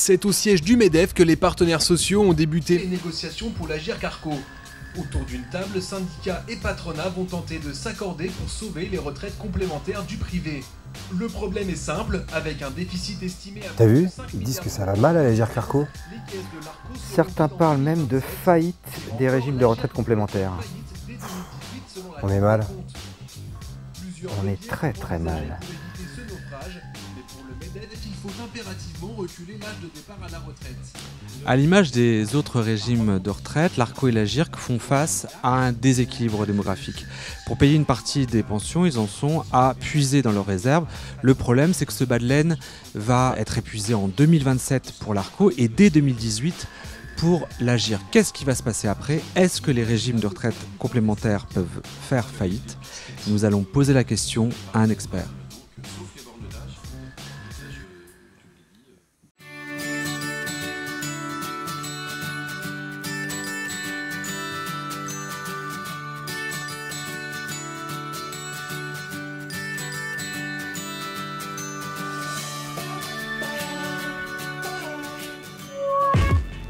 C'est au siège du MEDEF que les partenaires sociaux ont débuté les négociations pour l'Agirc-Arrco. Autour d'une table, syndicats et patronat vont tenter de s'accorder pour sauver les retraites complémentaires du privé. Le problème est simple, avec un déficit estimé à... T'as vu? Ils disent que ça va mal à l'Agirc-Arrco. Certains parlent même de faillite des régimes de retraite complémentaires. On est mal. On est très très mal. Il faut impérativement reculer l'âge de départ à la retraite. À l'image des autres régimes de retraite, l'Arco et l'Agirc font face à un déséquilibre démographique. Pour payer une partie des pensions, ils en sont à puiser dans leurs réserves. Le problème, c'est que ce bas de laine va être épuisé en 2027 pour l'Arco et dès 2018 pour l'Agirc. Qu'est-ce qui va se passer après? Est-ce que les régimes de retraite complémentaires peuvent faire faillite? Nous allons poser la question à un expert.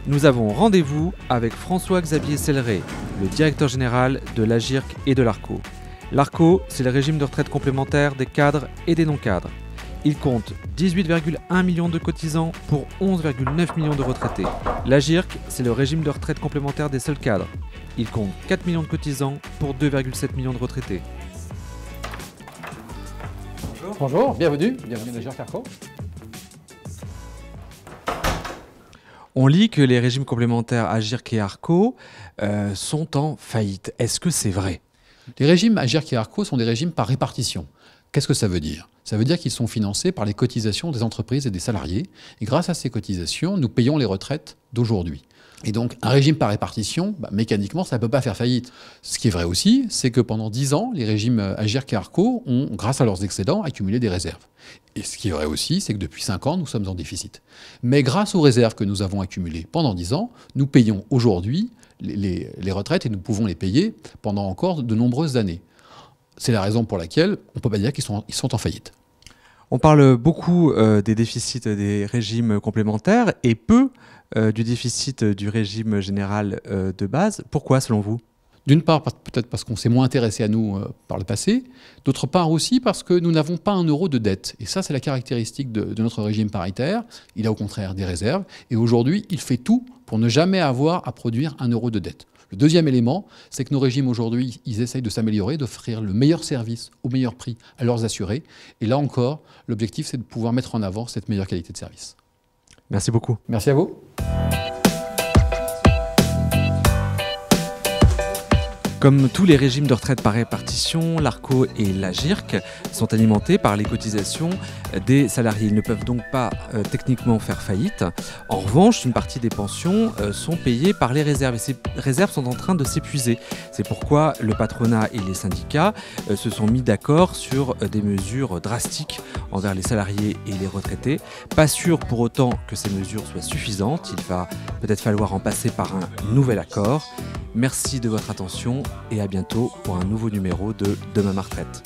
Nous avons rendez-vous avec François-Xavier Selleret, le directeur général de l'Agirc et de l'Arco. L'Arco, c'est le régime de retraite complémentaire des cadres et des non-cadres. Il compte 18,1 millions de cotisants pour 11,9 millions de retraités. L'Agirc, c'est le régime de retraite complémentaire des seuls cadres. Il compte 4 millions de cotisants pour 2,7 millions de retraités. Bonjour, bienvenue à l'Agirc-Arrco. On lit que les régimes complémentaires Agirc et Arco sont en faillite. Est-ce que c'est vrai? Les régimes Agirc et Arco sont des régimes par répartition. Qu'est-ce que ça veut dire? Ça veut dire qu'ils sont financés par les cotisations des entreprises et des salariés. Et grâce à ces cotisations, nous payons les retraites d'aujourd'hui. Et donc, un régime par répartition, mécaniquement, ça ne peut pas faire faillite. Ce qui est vrai aussi, c'est que pendant 10 ans, les régimes Agirc et Arco ont, grâce à leurs excédents, accumulé des réserves. Et ce qui est vrai aussi, c'est que depuis 5 ans, nous sommes en déficit. Mais grâce aux réserves que nous avons accumulées pendant 10 ans, nous payons aujourd'hui les retraites et nous pouvons les payer pendant encore de nombreuses années. C'est la raison pour laquelle on ne peut pas dire qu'ils sont en faillite. On parle beaucoup des déficits des régimes complémentaires et peu du déficit du régime général de base. Pourquoi, selon vous? D'une part, peut-être parce qu'on s'est moins intéressé à nous par le passé. D'autre part aussi parce que nous n'avons pas un euro de dette. Et ça, c'est la caractéristique de notre régime paritaire. Il a au contraire des réserves. Et aujourd'hui, il fait tout pour ne jamais avoir à produire un euro de dette. Le deuxième élément, c'est que nos régimes aujourd'hui, ils essayent de s'améliorer, d'offrir le meilleur service au meilleur prix à leurs assurés. Et là encore, l'objectif, c'est de pouvoir mettre en avant cette meilleure qualité de service. Merci beaucoup. Merci à vous. Comme tous les régimes de retraite par répartition, l'Arco et l'Agirc sont alimentés par les cotisations des salariés. Ils ne peuvent donc pas techniquement faire faillite. En revanche, une partie des pensions sont payées par les réserves et ces réserves sont en train de s'épuiser. C'est pourquoi le patronat et les syndicats se sont mis d'accord sur des mesures drastiques envers les salariés et les retraités. Pas sûr pour autant que ces mesures soient suffisantes. Il va peut-être falloir en passer par un nouvel accord. Merci de votre attention et à bientôt pour un nouveau numéro de Demain ma retraite.